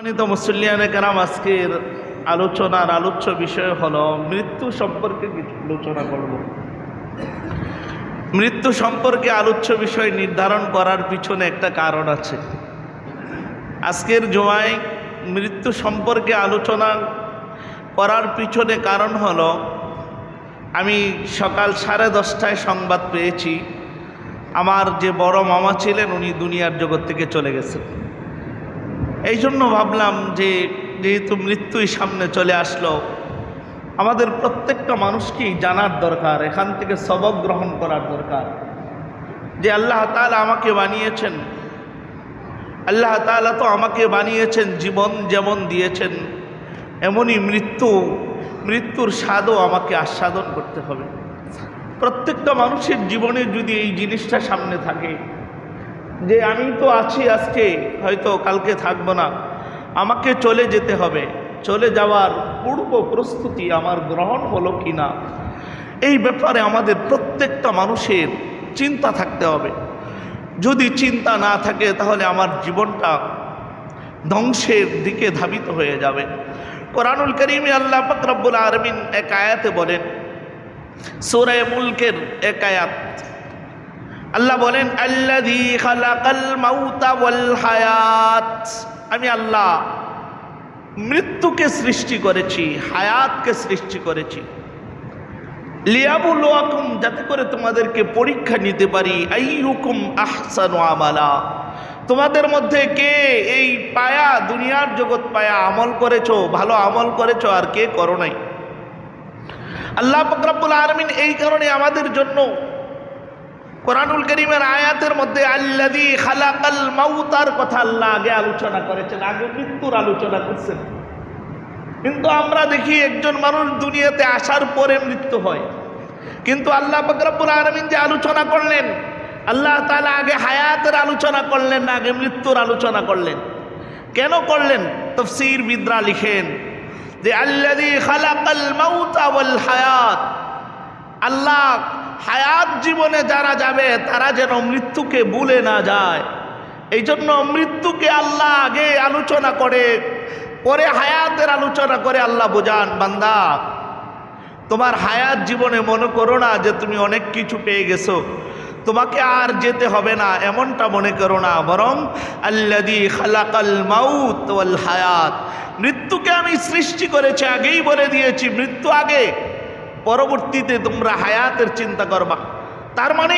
সম্মানিত মুসল্লিয়ানে কেরাম, আজকের আলোচনার আলোচ্য বিষয় হলো মৃত্যু সম্পর্কে কিছু আলোচনা করব। মৃত্যু সম্পর্কে আলোচ্য বিষয় নির্ধারণ করার পিছনে একটা কারণ আছে। আজকের জুমায় মৃত্যু সম্পর্কে আলোচনা করার পিছনে কারণ হলো, আমি সকাল 10:30টায় সংবাদ পেয়েছি আমার যে বড় মামা ছিলেন উনি দুনিয়ার জগৎ থেকে চলে গেছেন। এই জন্য ভাবলাম যে যেহেতু মৃত্যুই সামনে চলে আসলো, আমাদের প্রত্যেকটা মানুষকেই জানার দরকার, এখান থেকে সবক গ্রহণ করার দরকার যে আল্লাহ তাআলা আমাকে বানিয়েছেন, আল্লাহ তাআলা তো আমাকে বানিয়েছেন, জীবন যেমন দিয়েছেন এমনই মৃত্যুর স্বাদও আমাকে আস্বাদন করতে হবে। প্রত্যেকটা মানুষের জীবনে যদি এই জিনিসটা সামনে থাকে যে আমি তো আছি আজকে, হয়তো কালকে থাকবো না, আমাকে চলে যেতে হবে, চলে যাওয়ার পূর্ব প্রস্তুতি আমার গ্রহণ হলো কি না, এই ব্যাপারে আমাদের প্রত্যেকটা মানুষের চিন্তা থাকতে হবে। যদি চিন্তা না থাকে তাহলে আমার জীবনটা ধ্বংসের দিকে ধাবিত হয়ে যাবে। কোরআনুল কারীমে আল্লাহ পাক রব্বুল আলামিন এক আয়াতে বলেন, সূরা মুলকের এক আয়াত, আল্লাহ বলেন আল্লাযী খালাকাল মাউতা ওয়াল হায়াত, আমি আল্লাহ মৃত্যুকে সৃষ্টি করেছি, হায়াতকে সৃষ্টি করেছি, লিয়াবলুয়াকুম, যাতে করে তোমাদেরকে পরীক্ষা নিতে পারি, আইয়ুকুম আহসানু আমালা, তোমাদের মধ্যে কে এই পায়া দুনিয়ার জগৎ পায়া আমল করেছো, ভালো আমল করেছো, আর কে করো নাই। আল্লাহ পাক রব্বুল আলামিন এই কারণে আমাদের জন্য কোরআনুল কারীমের আয়াতের মধ্যে আল্লাযী খালাকাল মাউতার কথা আল্লাহ আগে আলোচনা করেছেন, আগে মৃত্যুর আলোচনা করছেন। কিন্তু আমরা দেখি একজন মানুষ দুনিয়াতে আসার পরে মৃত্যু হয়, কিন্তু আল্লাহ পাক রব্বুল আলামিন যে আলোচনা করলেন, আল্লাহ তাআলা আগে হায়াতের আলোচনা করলেন না, আগে মৃত্যুর আলোচনা করলেন। কেন করলেন? তাফসীরবিদরা লিখেন যে আল্লাযী খালাকাল মাউতা ওয়াল হায়াত, আল্লাহ হায়াত জীবনে যারা যাবে তারা যেন মৃত্যুকে ভুলে না যায়, এই জন্য মৃত্যুকে আল্লাহ আগে আলোচনা করে পরে হায়াতের আলোচনা করে আল্লাহ বোঝান, বান্দা তোমার হায়াত জীবনে মনে করো না যে তুমি অনেক কিছু পেয়ে গেছো, তোমাকে আর যেতে হবে না, এমনটা মনে করো না, বরং আল্লাযী খালাকাল মাউত ওয়াল হায়াত, মৃত্যুকে আমি সৃষ্টি করেছি, আগেই বলে দিয়েছি মৃত্যু আগে, পরবর্তীতে তোমরা হায়াতের চিন্তা করবা। তার মানে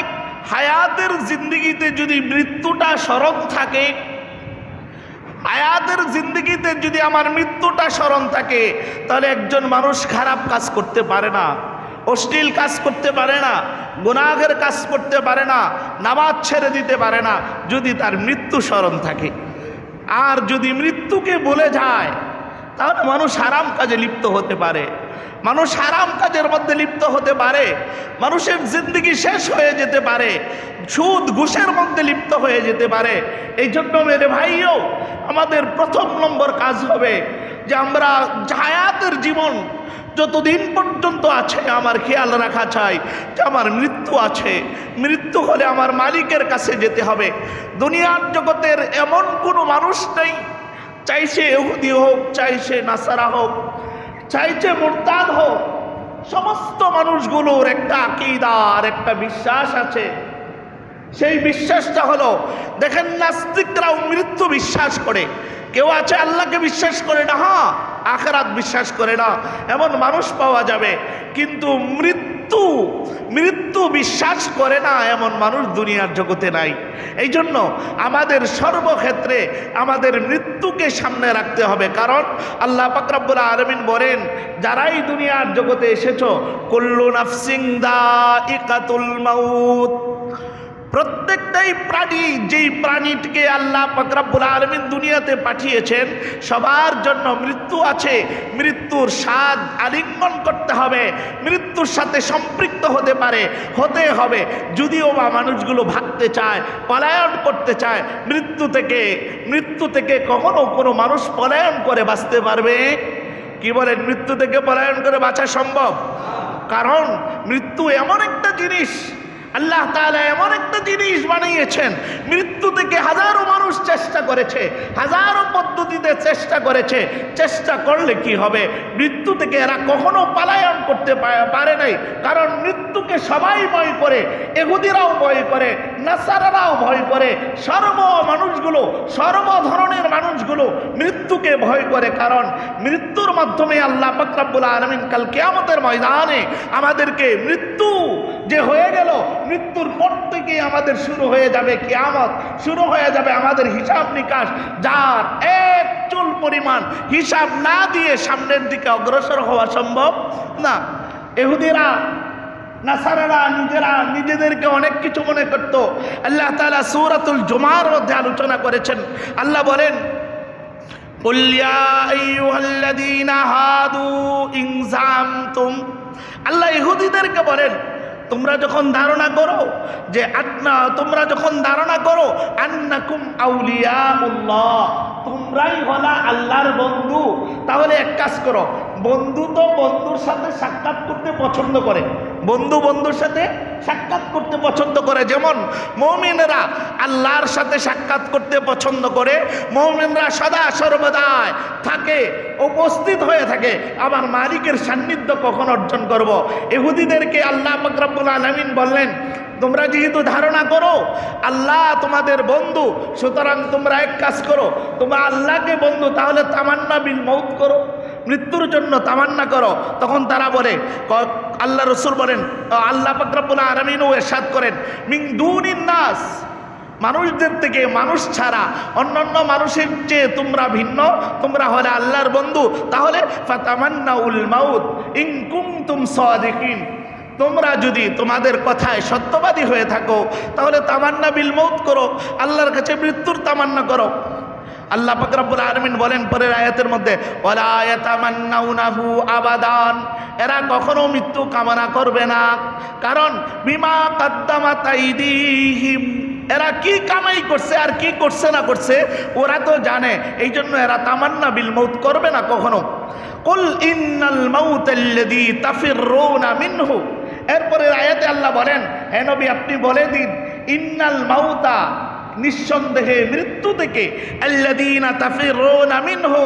হায়াতের জিন্দেগিতে যদি মৃত্যুটা স্মরণ থাকে, হায়াতের জিন্দেগিতে যদি আমার মৃত্যুটা স্মরণ থাকে, তাহলে একজন মানুষ খারাপ কাজ করতে পারে না, অশ্লীল কাজ করতে পারে না, গুনাহের কাজ করতে পারে না, নামাজ ছেড়ে দিতে পারে না, যদি তার মৃত্যু স্মরণ থাকে। আর যদি মৃত্যুকে ভুলে যায় তাহলে মানুষ হারাম কাজে লিপ্ত হতে পারে, মানুষ হারাম কাজের মধ্যে লিপ্ত হতে পারে, মানুষের জিন্দগি শেষ হয়ে যেতে পারে, সুদ ঘুষের মধ্যে লিপ্ত হয়ে যেতে পারে। এই জন্য মেরে ভাইও আমাদের প্রথম নম্বর কাজ হবে যে আমরা হায়াতের জীবন যতদিন পর্যন্ত আছে আমার খেয়াল রাখা চাই যে আমার মৃত্যু আছে, মৃত্যু হলে আমার মালিকের কাছে যেতে হবে। দুনিয়ার জগতের এমন কোনো মানুষ নেই, চাই সে ইহুদি হোক, চাই সে নাসারা হোক, চাই সে মুরতাদ হোক, সমস্ত মানুষগুলোর একটা আকীদা আর একটা বিশ্বাস আছে। সেই বিশ্বাসটা হলো, দেখেন নাস্তিকরাও মৃত্যু বিশ্বাস করে, কেউ আছে আল্লাহকে বিশ্বাস করে না, হ্যাঁ আখিরাত বিশ্বাস করে না, এমন মানুষ পাওয়া যাবে, কিন্তু মৃত্যু বিশ্বাস করে না এমন মানুষ দুনিয়ার জগতে নাই। এই জন্য আমাদের সর্বক্ষেত্রে আমাদের মৃত্যুকে সামনে রাখতে হবে, কারণ আল্লাহ পাক রব্বুল আলামিন বলেন, যারাই দুনিয়ার জগতে এসেছো, কুল্লু নাফসিন যায়িকাতুল মাউত, প্রত্যেকটাই প্রাণী, যেই প্রাণীটিকে আল্লাহ পাক রব্বুল আলামিন দুনিয়াতে পাঠিয়েছেন, সবার জন্য মৃত্যু আছে। মৃত্যুর স্বাদ আলিঙ্গন করতে হবে, মৃত্যুর সাথে সম্পৃক্ত হতে হবে। যদিও বা মানুষগুলো ভাগতে চায়, পলায়ন করতে চায় মৃত্যু থেকে কখনো কোনো মানুষ পলায়ন করে বাঁচতে পারবে? কি বলেন, মৃত্যু থেকে পলায়ন করে বাঁচা সম্ভব? কারণ মৃত্যু এমন একটা জিনিস, আল্লাহ তাআলা এমন একটা জিনিস বানিয়েছেন, মৃত্যু থেকে হাজারো মানুষ চেষ্টা করেছে, হাজারো পদ্ধতিতে চেষ্টা করেছে, চেষ্টা করলে কি হবে, মৃত্যু থেকে এরা কখনো পলায়ন করতে পারে নাই। কারণ মৃত্যুকে সবাই ভয় করে, ইহুদিরাও ভয় করে, নাসারারাও ভয় করে, সর্ব ধরনের মানুষগুলো মৃত্যুকে ভয় করে। কারণ মৃত্যুর মাধ্যমে আল্লাহ পাক রব্বুল আলামিন কাল কিয়ামতের ময়দানে আমাদেরকে, মৃত্যু যে হয়ে গেল, মৃত্যুর পর থেকে আমাদের শুরু হয়ে যাবে কিয়ামত, শুরু হয়ে যাবে আমাদের হিসাব নিকাশ, যার এক চুল পরিমাণ হিসাব না দিয়ে সামনের দিকে অগ্রসর হওয়া সম্ভব না। ইহুদিরা নাসারারা নিজেদেরকে অনেক কিছু মনে করত। আল্লাহ তাআলা সূরাতুল জুমার মধ্যে আলোচনা করেছেন। আল্লাহ বলেন, কুল ইয়া আইয়ুহাল্লাযীনা হাদু ইন যামতুম, আল্লাহ ইহুদিদেরকে বলেন, তোমরা যখন ধারণা করো যে তোমরা যখন ধারণা করো আন্নাকুম আউলিয়াউল্লাহ, তোমরাই হলা আল্লাহর বন্ধু, তাহলে এক কাজ করো, বন্ধু তো বন্ধুর সাথে সাক্ষাৎ করতে পছন্দ করে, বন্ধু বন্ধুর সাথে সাক্ষাৎ করতে পছন্দ করে। যেমন মুমিনরা আল্লাহর সাথে সাক্ষাৎ করতে পছন্দ করে, মুমিনরা সদা সর্বদাই থাকে, উপস্থিত হয়ে থাকে, আমার মালিকের সান্নিধ্য কখন অর্জন করব। ইহুদিদেরকে আল্লাহ পাক রব্বুল আলামিন বললেন, তোমরা যেহেতু ধারণা করো আল্লাহ তোমাদের বন্ধু, সুতরাং তোমরা এক কাজ করো, তোমরা আল্লাহকে বন্ধু, তাহলে তামান্না বিল মউত করো, মৃত্যুর জন্য তামান্না করো। তখন তারা বলে, আল্লাহ রসুল বলেন, আল্লাহ পাক রব্বুল আলামিনও ইরশাদ করেন, মিন দুনিন নাস, মানুষদের থেকে, মানুষ ছাড়া অন্যান্য মানুষের চেয়ে তোমরা ভিন্ন, তোমরা হলে আল্লাহর বন্ধু, তাহলে ফাতামান্নাউল মাউত ইন কুনতুম সাদিকিন, তোমরা যদি তোমাদের কথায় সত্যবাদী হয়ে থাকো তাহলে তামান্না বিল মউত করো, আল্লাহর কাছে মৃত্যুর তামান্না করো। আল্লাহ পাক রব্বুল আলামিন বলেন পরের আয়াতের মধ্যে, ওয়ালা ইয়াতামান্নাউনাহু আবাদান, এরা কখনো মৃত্যু কামনা করবে না। কারণ বিমা কাদ্দামাত আইদিহিম, এরা কি কামাই করছে আর কি করছে না করছে ওরা তো জানে, এই জন্য এরা তামান্না বিল মউত করবে না কখনো। কুল ইন্নাল মাউতাল্লাযী তাফিররুনা মিনহু, এরপরের আয়াতে আল্লাহ বলেন, হে নবী আপনি বলে দিন, ইন্নাল মাউতা, নিঃসন্দেহে মৃত্যু থেকে, আল্লাযীনা তাফিররুনা মিনহু,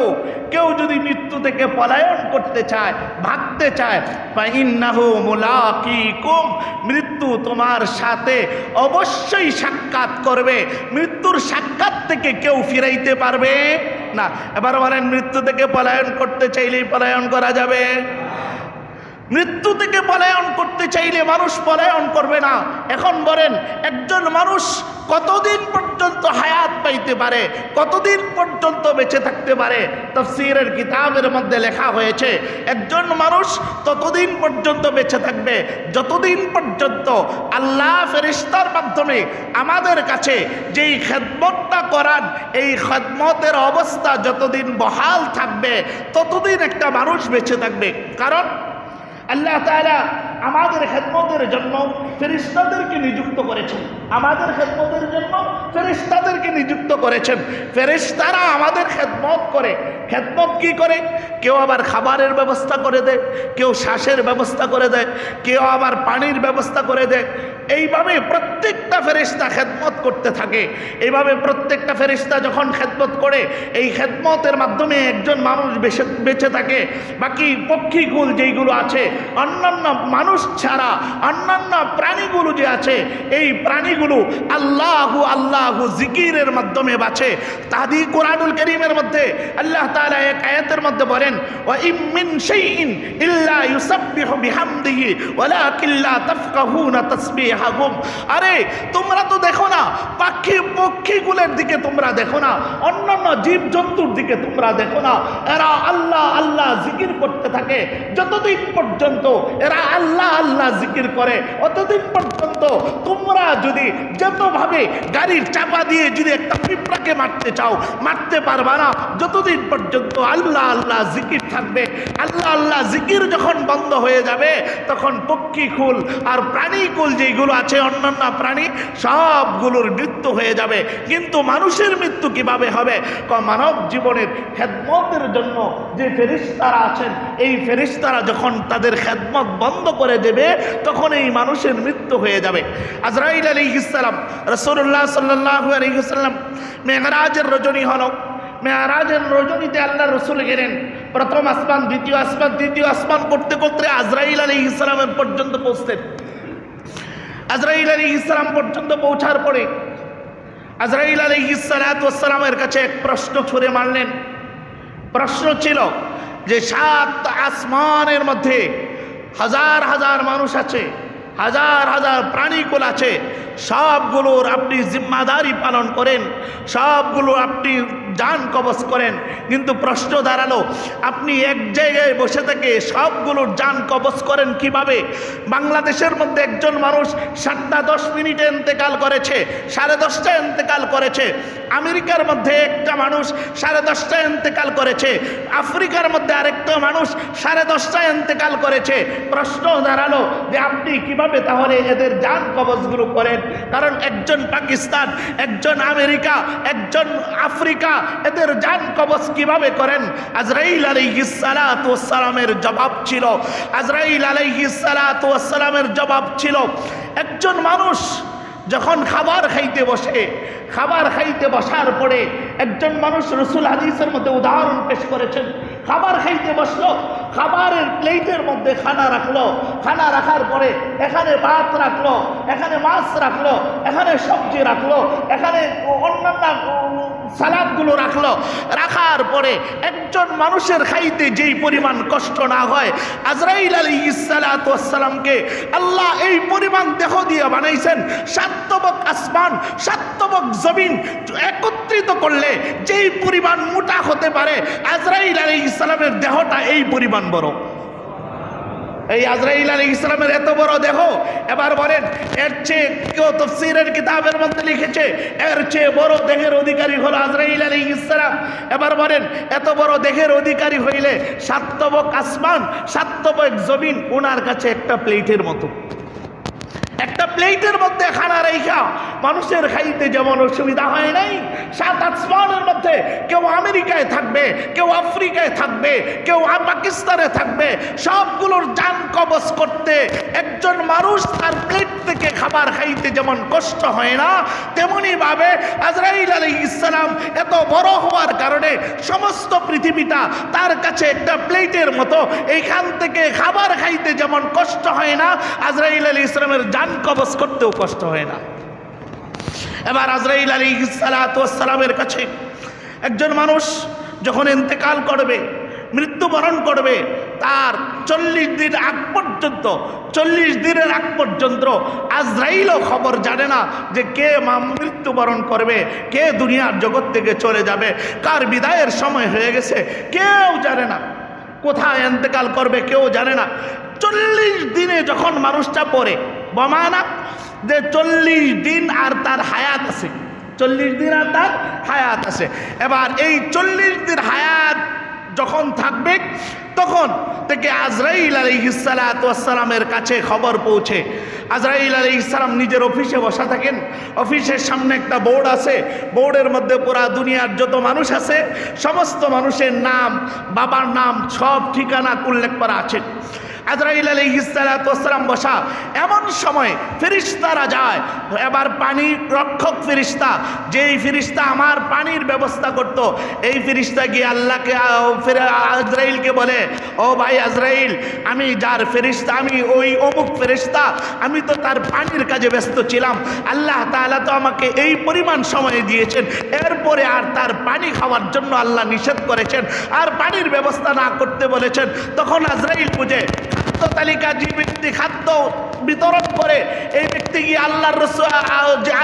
কেউ যদি মৃত্যু থেকে পলায়ন করতে চায়, ভাগতে চায়, ফাইন্নাহু মুলাকিকুম, মৃত্যু তোমার সাথে অবশ্যই সাক্ষাৎ করবে, মৃত্যুর সাক্ষাৎ থেকে কেউ ফিরাইতে পারবে না। এবার বলেন, মৃত্যু থেকে পলায়ন করতে চাইলেই পলায়ন করা যাবে? মৃত্যু থেকে পলায়ন করতে চাইলে মানুষ পলায়ন করবে না। এখন বলেন, একজন মানুষ কতদিন পর্যন্ত হায়াত পাইতে পারে, কতদিন পর্যন্ত বেঁচে থাকতে পারে? তাফসীরের কিতাবের মধ্যে লেখা হয়েছে, একজন মানুষ ততদিন পর্যন্ত বেঁচে থাকবে যতদিন পর্যন্ত আল্লাহ ফেরেশতার মাধ্যমে আমাদের কাছে যেই খেদমতটা করান, এই খেদমতের অবস্থা যতদিন বহাল থাকবে ততদিন একটা মানুষ বেঁচে থাকবে। কারণ আল্লাহ তাআলা আমাদের খেদমতের জন্য ফেরেশতাদেরকে নিযুক্ত করেছেন, আমাদের খেদমতের জন্য ফেরেশতাদেরকে নিযুক্ত করেছেন। ফেরেশতারা আমাদের খেদমত করে। খেদমত কি করে? কেউ আবার খাবারের ব্যবস্থা করে দেয়, কেউ শ্বাসের ব্যবস্থা করে দেয়, কেউ আবার পানির ব্যবস্থা করে দেয়। এইভাবে প্রত্যেকটা ফেরেশতা খেদমত করতে থাকে। এইভাবে প্রত্যেকটা ফেরেশতা যখন খেদমত করে, এই খেদমতের মাধ্যমে একজন মানুষ বেঁচে থাকে। বাকি পক্ষীকুল যেইগুলো আছে, অন্যান্য মানুষ ছাড়া অন্যান্য প্রাণীগুলো যে আছে, এই প্রাণীগুলো আল্লাহু আল্লাহু জিকিরের মাধ্যমে বাঁচে। তাদি কুরআনুল কারীমের মধ্যে আল্লাহ তাআলা এক আয়াতের মধ্যে বলেন, ওয়া ইম মিন শাইইন ইল্লা ইউসাব্বিহু বিহামদিহি ওয়ালাকিন লা তাফকাহুনা তাসবিহাহুম। আরে তোমরা তো দেখো না, পক্ষীগুলোর দিকে তোমরা দেখো না, অন্যান্য জীবজন্তুর দিকে তোমরা দেখো না, এরা আল্লাহ আল্লাহ জিকির করতে থাকে। যতদিন পর্যন্ত এরা আল্লাহ আল্লাহ জিকির করে, অতদিন পর্যন্ত তোমরা যদি দিয়ে যতভাবে গাড়ির চাপা দিয়ে যদি একটা পিঁপড়াকে মারতে চাও মারতে পারবা না, যতদিন পর্যন্ত আল্লাহ আল্লাহ জিকির থাকবে। আল্লাহ আল্লাহ জিকির যখন বন্ধ হয়ে যাবে তখন পক্ষীকুল আর প্রাণীকুল যেগুলো আছে অন্যান্য প্রাণী সবগুলোর মৃত্যু হয়ে যাবে। কিন্তু মানুষের মৃত্যু কিভাবে হবে? মানব জীবনের খেদমতের জন্য যে ফেরেশতারা আছেন, এই ফেরেশতারা যখন তাদের খেদমত বন্ধ করে দেবে তখন এই মানুষের মৃত্যু হয়ে যাবে। আজরাইল আলাইহিস সালাম, রাসূলুল্লাহ সাল্লাল্লাহু আলাইহি ওয়াসাল্লাম মেরাজের রজনী হলো। মেরাজের রজনীতে আল্লাহ রসুল গেলেন প্রথম আসমান, দ্বিতীয় আসমান, তৃতীয় আসমান করতে করতে আজরাইল আলাইহিস সালামের পর্যন্ত পৌঁছতেন। আজরাইল আলাইহিস সালাম পর্যন্ত পৌঁছার পরে আজরাইল আলাইহিস সালামের কাছে এক প্রশ্ন ছুড়ে মারলেন। প্রশ্ন ছিল যে 7 আসমানের মধ্যে হাজার হাজার মানুষ আছে, হাজার হাজার প্রাণীকুল আছে, সবগুলোর আপনি জিম্মাদারি পালন করেন, সবগুলো আপনি জান কবজ করেন। কিন্তু প্রশ্ন দাঁড়ালো, আপনি এক জায়গায় বসে থেকে সবগুলোর জান কবজ করেন কিভাবে? বাংলাদেশের মধ্যে একজন মানুষ 7:10 ইন্তেকাল করেছে, 10:30 ইন্তেকাল করেছে। আমেরিকার মধ্যে একটা মানুষ 10:30 ইন্তেকাল করেছে, আফ্রিকার মধ্যে আরেকটা মানুষ 10:30 ইন্তেকাল করেছে। প্রশ্ন দাঁড়ালো যে আপনি কিভাবে তাহলে এদের জান কবজগুলো করেন? কারণ একজন পাকিস্তান, একজন আমেরিকা, একজন আফ্রিকা, এদের জান কবজ কিভাবে করেন? আজরাইল আলাইহিস সালাতু ওয়াস সালামের জবাব ছিল, আজরাইল আলাইহিস সালাতু ওয়াস সালামের জবাব ছিল, একজন মানুষ যখন খাবার খাইতে বসে, খাবার খাইতে বসার পরে একজন মানুষ, রসুল হাদিসের মধ্যে উদাহরণ পেশ করেছেন, খাবার খাইতে বসলো, খাবারের প্লেটের মধ্যে খানা রাখলো, খানা রাখার পরে এখানে ভাত রাখলো, এখানে মাছ রাখলো, এখানে সবজি রাখলো, এখানে অন্যান্য সালাদগুলো রাখলো। রাখার পরে একজন মানুষের খাইতে যেই পরিমাণ কষ্ট না হয়, আজরাইল আলাইহিস সালাতু ওয়াস সালামকে আল্লাহ এই পরিমাণ দেহ দিয়ে বানাইছেন। 7 তবক আসমান, 7 তবক জমিন একত্রিত করলে যেই পরিমাণ মোটা হতে পারে, আজরাইল আলাইহিস সালামের দেহটা এই পরিমাণ বড়। এই আজরাইল আলাইহিস সালামের এত বড় দেহ, এবার বলেন এর চেয়ে কেউ তাফসীরের কিতাবের মধ্যে লিখেছে এর চেয়ে বড় দেহের অধিকারী হলো আজরাইল আলাইহিস সালাম। এবার বলেন এত বড় দেহের অধিকারী হইলে 7 তবক আসমান, 7 তবক জমিন ওনার কাছে একটা প্লেটের মতো। একটা প্লেটের মধ্যে খানা রাইখা মানুষের খাইতে যেমন অসুবিধা হয় নাই, 7 আসমানের মধ্যে কেউ আমেরিকায় থাকবে, কেউ আফ্রিকায় থাকবে, কেউ পাকিস্তানে থাকবে, সবগুলোর জান কবজ করতে একজন মানুষ তার প্লেট থেকে খাবার খাইতে যেমন কষ্ট হয় না, তেমনি ভাবে আজরাইল আলাইহিস সালাম এত বড় হওয়ার কারণে সমস্ত পৃথিবীটা তার কাছে একটা প্লেটের মতো। এইখান থেকে খাবার খাইতে যেমন কষ্ট হয় না, আজরাইল আলাইহিস সালামের জান কবজ করতেও কষ্ট হয় না। এবার আজরাইল আলাইহিস সালাতু ওয়াস সালামের কাছে একজন মানুষ যখন ইন্তেকাল করবে, মৃত্যুবরণ করবে, তার 40 দিন আগ পর্যন্ত, 40 দিনের আগ পর্যন্ত আজরাইলও খবর জানে না যে কে মৃত্যুবরণ করবে, কে দুনিয়ার জগৎ থেকে চলে যাবে, কার বিদায়ের সময় হয়ে গেছে কেউ জানে না, কোথায় ইন্তেকাল করবে কেউ জানে না। 40 দিনে যখন মানুষটা পড়ে, বমানা যে 40 দিন আর তার হায়াত আছে, 40 দিন আর তার হায়াত আছে। এবার এই 40 দিন হায়াত যখন থাকবে তখন থেকে আজরাইল আলাইহিস সালাতু ওয়াস সালামের কাছে খবর পৌঁছে। আজরাইল আলাইহিস সালাম নিজের অফিসে বসা থাকেন, অফিসের সামনে একটা বোর্ড আছে, বোর্ডের মধ্যে পুরা দুনিয়ার যত মানুষ আছে সমস্ত মানুষের নাম, বাবার নাম, সব ঠিকানা উল্লেখ করা আছে। আজরাইল আলাইহিস সালাতু ওয়াস সালাম বসা, এমন সময় ফেরেশতারা যায়। এবার পানি রক্ষক ফেরেশতা, যেই ফেরেশতা আমার পানির ব্যবস্থা করত, এই ফেরেশতা গিয়ে আল্লাহকে আজরাইলকে বলে, ও ভাই আজরাইল, আমি যার ফেরেশতা, আমি ওই অমুক ফেরেশতা, আমি তো তার পানির কাজে ব্যস্ত ছিলাম, আল্লাহ তাআলা তো আমাকে এই পরিমাণ সময় দিয়েছেন, এরপরে আর তার পানি খাওয়ার জন্য আল্লাহ নিষেধ করেছেন, আর পানির ব্যবস্থা না করতে বলেছেন। তখন আজরাইল বুঝে খাদ্য তালিকা, যে ব্যক্তি খাদ্য বিতরণ করে এই ব্যক্তি গিয়ে আল্লাহর রাসূল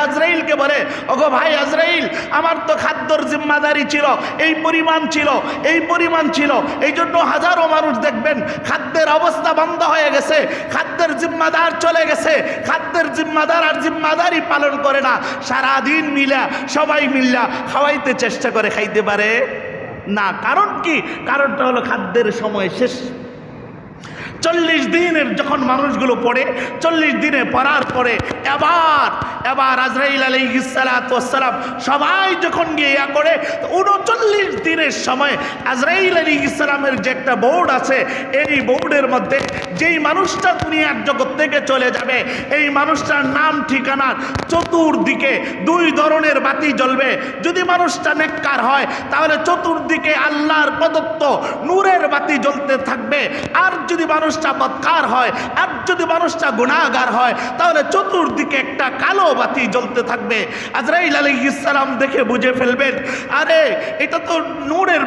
আজরাইলকে বলে, ওগো ভাই আজরাইল, আমার তো খাদ্যর জিম্মাদারি ছিল, এই পরিমাণ ছিল, এই পরিমাণ ছিল, এই জন্য হাজারো মানুষ দেখবেন খাদ্যের অবস্থা বন্ধ হয়ে গেছে, খাদ্যের জিম্মাদার চলে গেছে, খাদ্যের জিম্মাদার আর জিম্মাদারি পালন করে না, সারাদিন মিলা সবাই মিল্লা খাওয়াইতে চেষ্টা করে, খাইতে পারে না। কারণ কি? কারণটা হলো খাদ্যের সময় শেষ। 40 দিনের যখন মানুষগুলো পড়ে, 40 দিনে পড়ার পরে এবার আজরাইল আলাইহিস সালাতু ওয়াস সালাম সবাই যখন গিয়ে ইয়া করে, 39 দিনের সময় আজরাইল আলাইহিস সালামের যে একটা বোর্ড আছে, এই বোর্ডের মধ্যে যেই মানুষটা দুনিয়ার জগৎ থেকে চলে যাবে, এই মানুষটার নাম ঠিকানার চতুর্দিকে 2 ধরনের বাতি জ্বলবে। যদি মানুষটা নেককার হয় তাহলে চতুর্দিকে আল্লাহর প্রদত্ত নূরের বাতি জ্বলতে থাকবে, আর যদি মানুষটা বদকার হয়, আর যদি মানুষটা গুনাহগার হয় তাহলে চতুর্দিকে একটা কালো বাতি জ্বলতে থাকবে। আজরাইল আলাইহিস সালাম দেখে বুঝে ফেলবেন, আরে এটা তো নূরের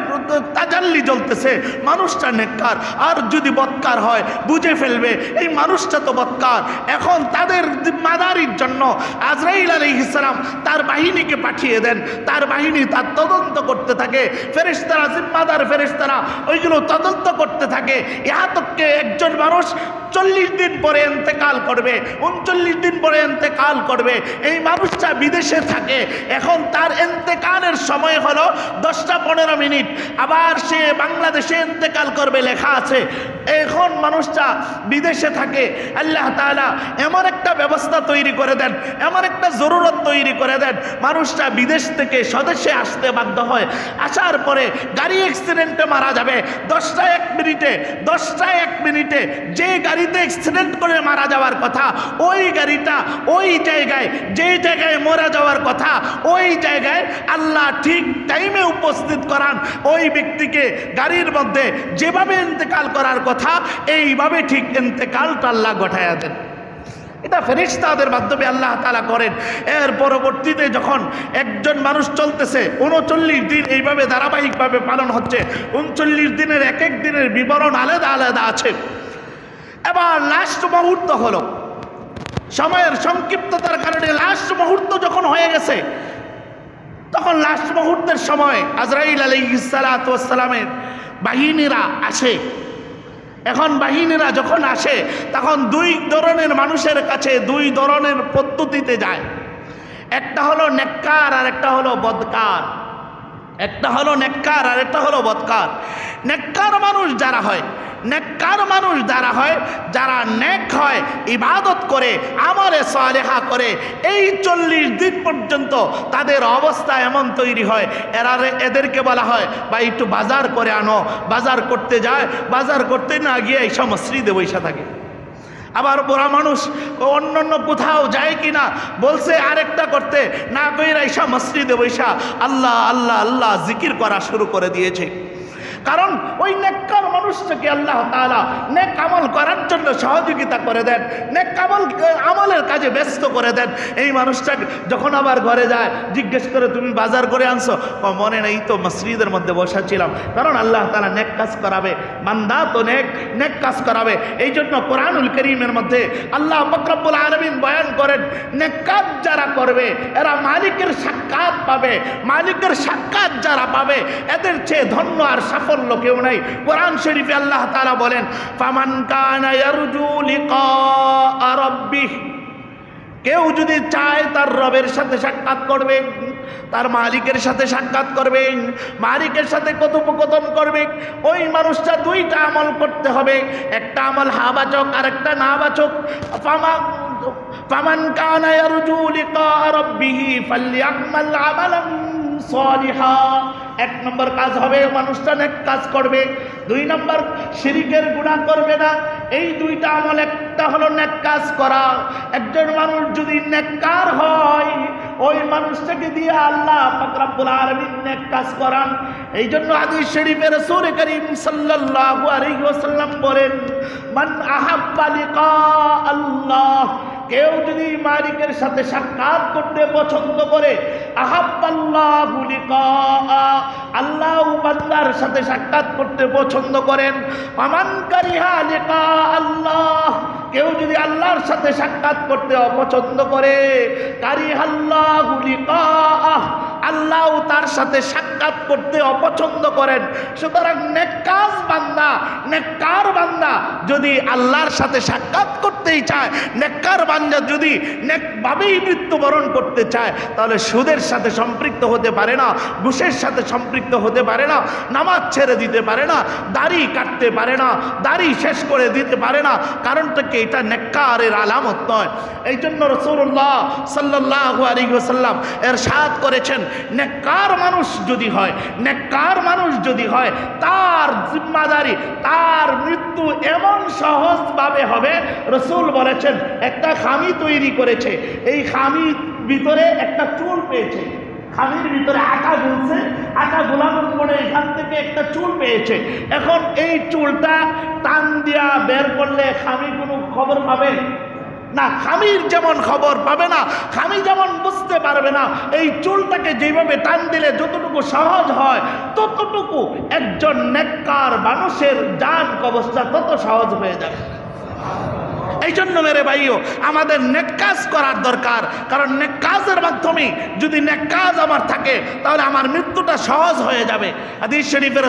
তাজাল্লি জ্বলতেছে, মানুষটা নেককার। আর যদি বদকার হয় বুঝে ফেলবে এই মানুষটা তো বদকার। এখন তাদের জিম্মাদারির জন্য আজরাইল আলাইহিস সালাম তার বাহিনীকে পাঠিয়ে দেন, তার বাহিনী তার তদন্ত করতে থাকে, ফেরেশতারা, জিম্মাদার ফেরেশতারা ওইগুলো তদন্ত করতে থাকে। ইহা তককে একজন মানুষ 40 দিন পরে ইন্তেকাল করবে, 39 দিন পরে ইন্তেকাল করবে, এই মানুষটা বিদেশে থাকে। এখন তার ইন্তেকালের সময় হলো 10টা 15 মিনিট, আবার সে বাংলাদেশে ইন্তেকাল করবে লেখা আছে। এখন মানুষটা বিদেশে থাকে, আল্লাহ তাআলা এমন একটা ব্যবস্থা তৈরি করে দেন, এমন একটা জরুরত তৈরি করে দেন, মানুষটা বিদেশ থেকে স্বদেশে আসতে বাধ্য হয়। আসার পরে গাড়ি অ্যাক্সিডেন্টে মারা যাবে 10টা 1 মিনিটে, 10টা 1 মিনিটে যে গাড়িতে অ্যাক্সিডেন্ট করে মারা যাওয়ার কথা, ওই গাড়িটা ওই জায়গায়, যে জায়গায় মারা যাওয়ার কথা ওই জায়গায় আল্লাহ ঠিক টাইমে উপস্থিত করান। ওই ব্যক্তিকে গাড়ির মধ্যে যেভাবে ইন্তেকাল করার কথা এইভাবে ঠিক ইন্তেকালটা আল্লাহ ঘটায়া দেন। এটা ফেরেশতাদের মাধ্যমে আল্লাহ তাআলা করেন। এর পরবর্তীতে যখন একজন মানুষ চলতেছে, 39 দিন এইভাবে ধারাবাহিকভাবে পালন হচ্ছে, 39 দিনের এক এক দিনের বিবরণ আলাদা আলাদা আছে। এবার লাস্ট মুহূর্ত হলো, সময়ের সংক্ষিপ্ততার কারণে লাস্ট মুহূর্ত যখন হয়ে গেছে, তখন লাস্ট মুহূর্তের সময় আজরাইল আলাইহিস সালাতু ওয়াস সালামের বাহিনীরা আসে। এখন বাহিনীরা যখন আসে তখন 2 ধরনের মানুষের কাছে 2 ধরনের পদ্ধতিতে যায়। একটা হলো নেককার আর একটা হলো বদকার। একটা হলো নেককার আর একটা হলো বদকার। নেককার মানুষ যারা হয়, নেককার মানুষ যারা হয়, যারা নেক হয়, ইবাদত করে, আমলে সালেহা করে, এই 40 দিন পর্যন্ত তাদের অবস্থা এমন তৈরি হয়, এদেরকে বলা হয় বা একটু বাজার করে আনো। বাজার করতে যায়, বাজার করতে না গিয়ে এই সব মসজিদে বসে থাকে। আবার বুড়া মানুষ অন্য কোথাও যায় কিনা বলছে আরেকটা করতে, না কইরা ঈশা মসজিদে বৈশা আল্লাহ আল্লাহ আল্লাহ জিকির করা শুরু করে দিয়েছে। কারণ ওই নেককার মানুষটাকে আল্লাহ তাআলা নেক আমল করার জন্য সহযোগিতা করে দেন, নেক আমলের কাজে ব্যস্ত করে দেন। এই মানুষটা যখন আবার ঘরে যায় জিজ্ঞেস করে, তুমি বাজার করে আনছো? মনে নেই তো, মসজিদের মধ্যে বসা ছিলাম। কারণ আল্লাহ তাআলা নেক কাজ করাবে, বান্দা তো নেক কাজ করাবে। এই জন্য কোরআনুল কারীমের মধ্যে আল্লাহ পাক রব্বুল আলামিন বয়ান করেন, নেক কাজ যারা করবে এরা মালিকের সাক্ষাৎ পাবে। মালিকের সাক্ষাৎ যারা পাবে এদের চেয়ে ধন্য আর সাফল্য কেউ নাই। কোরআন শরীফে আল্লাহ তাআলা বলেন, ফামান কানা ইয়ারজু লিকা রাব্বিহ, কেউ যদি চায় তার রবের সাথে সাক্ষাৎ করবে, তার মালিকের সাথে সাক্ষাৎ করবে, মালিকের সাথে কথোপকথন করবে, ওই মানুষটা 2টা আমল করতে হবে। একটা আমল হাবাচক আর একটা নাবাচক। ফামান কানা ইয়ারজু লিকা রাব্বিহি ফালইআমাল আমালান সালিহা। 1 নম্বর কাজ হবে মানুষটা নেক কাজ করবে, 2 নম্বর শিরকের গুনাহ করবে না। এই 2টা আমল, একটা হলো নেক কাজ করা। একজন মানুষ যদি নেককার হয়, ওই মানুষটাকে দিয়ে আল্লাহ পাক রব্বুল আলামিন নেক কাজ করান। এই জন্য হাদিস শরীফে রাসূল করিম সাল্লাল্লাহু আলাইহি ওয়াসাল্লাম বলেন, মান আহাব্বা লিকা আল্লাহ, কেউ যদি মালিকের সাথে সাক্ষাৎ করতে পছন্দ করে, আহাব্বাল্লাহু লিকা, আল্লাহ বান্দার সাথে সাক্ষাৎ করতে পছন্দ করেন। আমান কারিহা লিকা আল্লাহ, কেউ যদি আল্লাহর সাথে সাক্ষাৎ করতে অপছন্দ করে, কারিহাল্লাহু লিকাআহ, আল্লাহ তার সাথে সাক্ষাৎ করতে অপছন্দ করেন। সুতরাং নেককার বান্দা যদি আল্লাহর সাথে সাক্ষাৎ করতেই চায়, নেককার বান্দা যদি নেকভাবেই মৃত্যুবরণ করতে চায়, তাহলে সুদের সাথে সম্পৃক্ত হতে পারে না, ঘুষের সাথে সম্পৃক্ত হতে পারে না, নামাজ ছেড়ে দিতে পারে না, দাড়ি কাটতে পারে না, দাড়ি শেষ করে দিতে পারে না। কারণটা কি? এটা নেককারের আলামত নয়। এই জন্য রাসূলুল্লাহ সাল্লাল্লাহু আলাইহি ওয়াসাল্লাম ইরশাদ করেছেন, নেককার মানুষ যদি হয় তার জিম্মাদারি, তার মৃত্যু এমন সহজভাবে হবে। রাসূল বলেছেন, একটা খামি তৈরি করেছে, এই খামির ভিতরে একটা চুল পেয়েছে, খামির ভিতরে আটা গুলছে, আটা গোলানোর পরে এখান থেকে একটা চুল পেয়েছে। এখন এই চুলটা টান দিয়া বের করলে খামি কোনো খবর পাবে না, খামির যেমন খবর পাবে না, খামি যেমন বুঝতে পারবে না, এই চুলটাকে যেভাবে টান দিলে যতটুকু সহজ হয়, ততটুকু একজন নেককার মানুষের জান কবজটা তত সহজ হয়ে যাবে। এই জন্য মেরে ভাইও আমাদের নেক কাজ করার দরকার। কারণ নেক কাজের মাধ্যমে যদি নেক কাজ আমার থাকে, তাহলে আমার মৃত্যুটা সহজ হয়ে যাবে। হাদিস শরীফের